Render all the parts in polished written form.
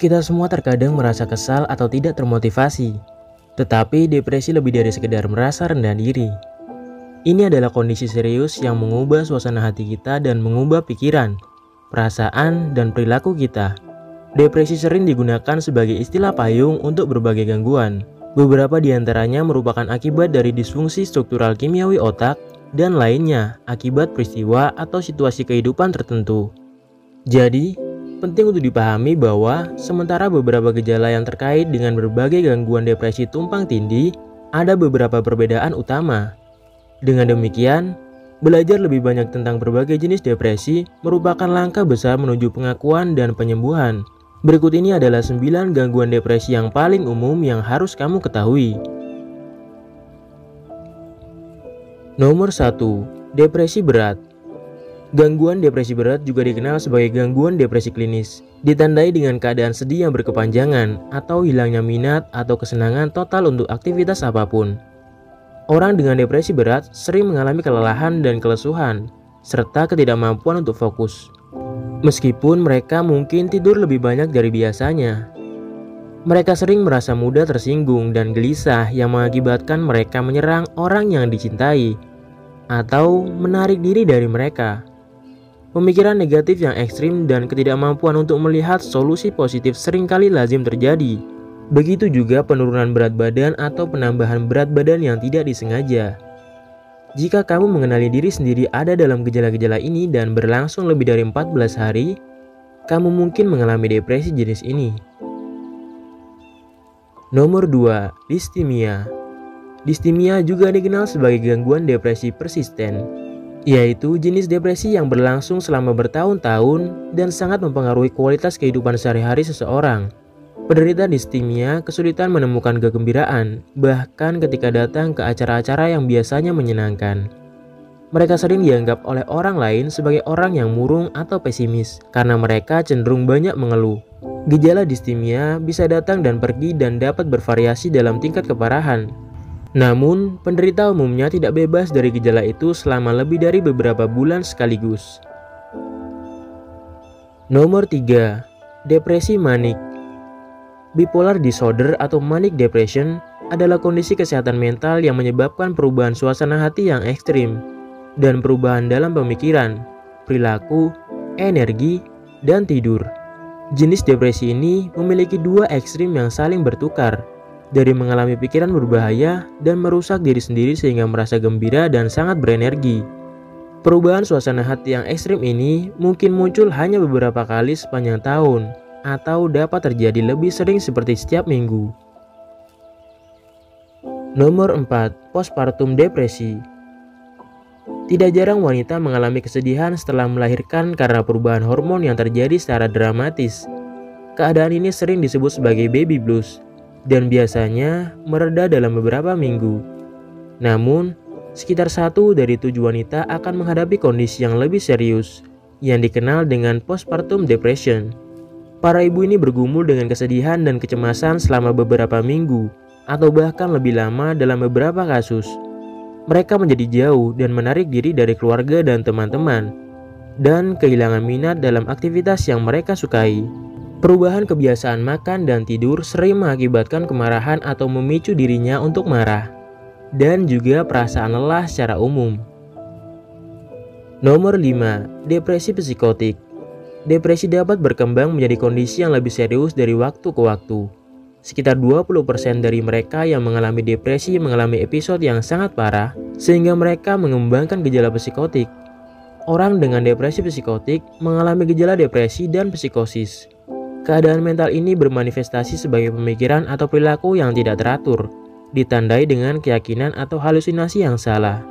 Kita semua terkadang merasa kesal atau tidak termotivasi. Tetapi depresi lebih dari sekedar merasa rendah diri. Ini adalah kondisi serius yang mengubah suasana hati kita dan mengubah pikiran, perasaan, dan perilaku kita. Depresi sering digunakan sebagai istilah payung untuk berbagai gangguan. Beberapa di antaranya merupakan akibat dari disfungsi struktural kimiawi otak, dan lainnya akibat peristiwa atau situasi kehidupan tertentu. Jadi, penting untuk dipahami bahwa sementara beberapa gejala yang terkait dengan berbagai gangguan depresi tumpang tindih, ada beberapa perbedaan utama. Dengan demikian, belajar lebih banyak tentang berbagai jenis depresi merupakan langkah besar menuju pengakuan dan penyembuhan. Berikut ini adalah 9 gangguan depresi yang paling umum yang harus kamu ketahui. Nomor 1. Depresi berat. Gangguan depresi berat juga dikenal sebagai gangguan depresi klinis, ditandai dengan keadaan sedih yang berkepanjangan atau hilangnya minat atau kesenangan total untuk aktivitas apapun. Orang dengan depresi berat sering mengalami kelelahan dan kelesuhan, serta ketidakmampuan untuk fokus. Meskipun mereka mungkin tidur lebih banyak dari biasanya. Mereka sering merasa mudah tersinggung dan gelisah yang mengakibatkan mereka menyerang orang yang dicintai, atau menarik diri dari mereka. Pemikiran negatif yang ekstrim dan ketidakmampuan untuk melihat solusi positif seringkali lazim terjadi. Begitu juga penurunan berat badan atau penambahan berat badan yang tidak disengaja. Jika kamu mengenali diri sendiri ada dalam gejala-gejala ini dan berlangsung lebih dari 14 hari, kamu mungkin mengalami depresi jenis ini. Nomor 2. Distimia. Distimia juga dikenal sebagai gangguan depresi persisten, yaitu jenis depresi yang berlangsung selama bertahun-tahun dan sangat mempengaruhi kualitas kehidupan sehari-hari seseorang. Penderita distimia kesulitan menemukan kegembiraan, bahkan ketika datang ke acara-acara yang biasanya menyenangkan. Mereka sering dianggap oleh orang lain sebagai orang yang murung atau pesimis, karena mereka cenderung banyak mengeluh. Gejala distimia bisa datang dan pergi dan dapat bervariasi dalam tingkat keparahan. Namun, penderita umumnya tidak bebas dari gejala itu selama lebih dari beberapa bulan sekaligus. Nomor 3. Depresi manik. Bipolar disorder atau manic depression adalah kondisi kesehatan mental yang menyebabkan perubahan suasana hati yang ekstrim dan perubahan dalam pemikiran, perilaku, energi, dan tidur. Jenis depresi ini memiliki dua ekstrim yang saling bertukar, dari mengalami pikiran berbahaya dan merusak diri sendiri sehingga merasa gembira dan sangat berenergi. Perubahan suasana hati yang ekstrim ini mungkin muncul hanya beberapa kali sepanjang tahun, atau dapat terjadi lebih sering seperti setiap minggu. Nomor 4. Postpartum depresi. Tidak jarang wanita mengalami kesedihan setelah melahirkan karena perubahan hormon yang terjadi secara dramatis. Keadaan ini sering disebut sebagai baby blues dan biasanya mereda dalam beberapa minggu. Namun, sekitar 1 dari 7 wanita akan menghadapi kondisi yang lebih serius yang dikenal dengan postpartum depression. Para ibu ini bergumul dengan kesedihan dan kecemasan selama beberapa minggu, atau bahkan lebih lama dalam beberapa kasus. Mereka menjadi jauh dan menarik diri dari keluarga dan teman-teman, dan kehilangan minat dalam aktivitas yang mereka sukai. Perubahan kebiasaan makan dan tidur sering mengakibatkan kemarahan atau memicu dirinya untuk marah, dan juga perasaan lelah secara umum. Nomor 5. Depresi psikotik. Depresi dapat berkembang menjadi kondisi yang lebih serius dari waktu ke waktu. Sekitar 20% dari mereka yang mengalami depresi mengalami episode yang sangat parah, sehingga mereka mengembangkan gejala psikotik. Orang dengan depresi psikotik mengalami gejala depresi dan psikosis. Keadaan mental ini bermanifestasi sebagai pemikiran atau perilaku yang tidak teratur, ditandai dengan keyakinan atau halusinasi yang salah.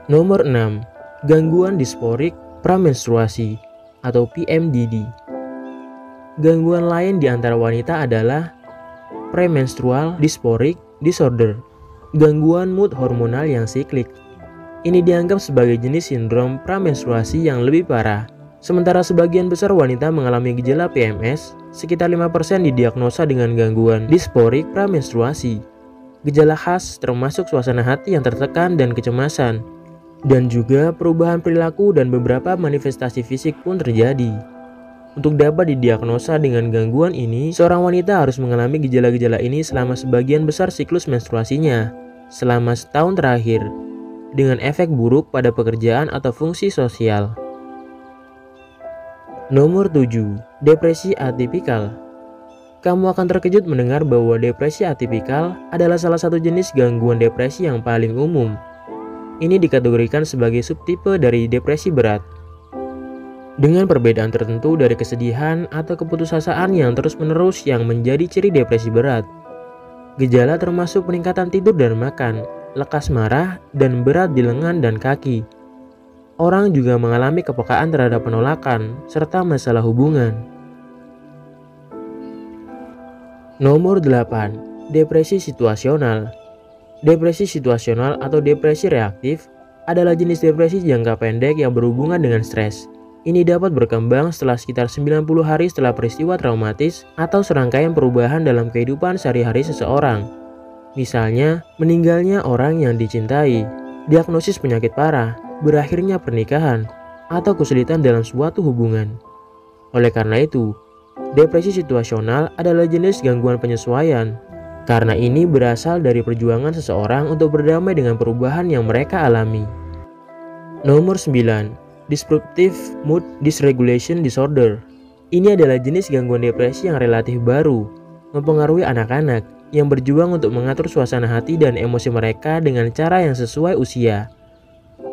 Nomor 6. Gangguan disporik pramenstruasi atau PMDD. Gangguan lain di antara wanita adalah premenstrual dysphoric disorder, gangguan mood hormonal yang siklik. Ini dianggap sebagai jenis sindrom pramenstruasi yang lebih parah. Sementara sebagian besar wanita mengalami gejala PMS, sekitar 5% didiagnosa dengan gangguan dysphoric pramenstruasi. Gejala khas termasuk suasana hati yang tertekan dan kecemasan, dan juga perubahan perilaku dan beberapa manifestasi fisik pun terjadi. Untuk dapat didiagnosa dengan gangguan ini, seorang wanita harus mengalami gejala-gejala ini selama sebagian besar siklus menstruasinya, selama setahun terakhir, dengan efek buruk pada pekerjaan atau fungsi sosial. Nomor 7. Depresi atipikal. Kamu akan terkejut mendengar bahwa depresi atipikal adalah salah satu jenis gangguan depresi yang paling umum. Ini dikategorikan sebagai subtipe dari depresi berat, dengan perbedaan tertentu dari kesedihan atau keputusasaan yang terus-menerus yang menjadi ciri depresi berat. Gejala termasuk peningkatan tidur dan makan, lekas marah, dan berat di lengan dan kaki. Orang juga mengalami kepekaan terhadap penolakan, serta masalah hubungan. Nomor 8. Depresi situasional. Depresi situasional atau depresi reaktif adalah jenis depresi jangka pendek yang berhubungan dengan stres. Ini dapat berkembang setelah sekitar 90 hari setelah peristiwa traumatis atau serangkaian perubahan dalam kehidupan sehari-hari seseorang. Misalnya, meninggalnya orang yang dicintai, diagnosis penyakit parah, berakhirnya pernikahan, atau kesulitan dalam suatu hubungan. Oleh karena itu, depresi situasional adalah jenis gangguan penyesuaian. Karena ini berasal dari perjuangan seseorang untuk berdamai dengan perubahan yang mereka alami. Nomor 9. Disruptive Mood Dysregulation Disorder. Ini adalah jenis gangguan depresi yang relatif baru, mempengaruhi anak-anak yang berjuang untuk mengatur suasana hati dan emosi mereka dengan cara yang sesuai usia.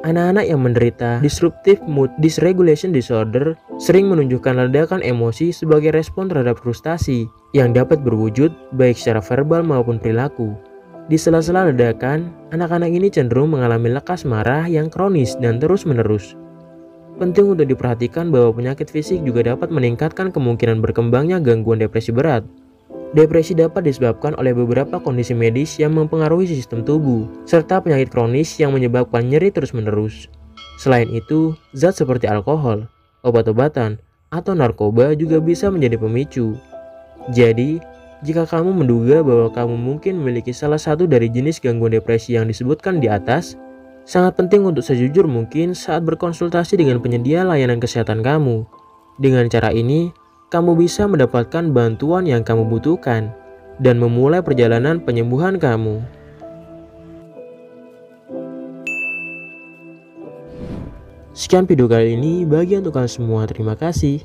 Anak-anak yang menderita Disruptive Mood Dysregulation Disorder sering menunjukkan ledakan emosi sebagai respon terhadap frustasi yang dapat berwujud baik secara verbal maupun perilaku. Di sela-sela ledakan, anak-anak ini cenderung mengalami lekas marah yang kronis dan terus-menerus. Penting untuk diperhatikan bahwa penyakit fisik juga dapat meningkatkan kemungkinan berkembangnya gangguan depresi berat. Depresi dapat disebabkan oleh beberapa kondisi medis yang mempengaruhi sistem tubuh, serta penyakit kronis yang menyebabkan nyeri terus-menerus. Selain itu, zat seperti alkohol, obat-obatan, atau narkoba juga bisa menjadi pemicu. Jadi, jika kamu menduga bahwa kamu mungkin memiliki salah satu dari jenis gangguan depresi yang disebutkan di atas, sangat penting untuk sejujur mungkin saat berkonsultasi dengan penyedia layanan kesehatan kamu. Dengan cara ini, kamu bisa mendapatkan bantuan yang kamu butuhkan dan memulai perjalanan penyembuhan kamu. Sekian video kali ini, bagi untuk kalian semua terima kasih.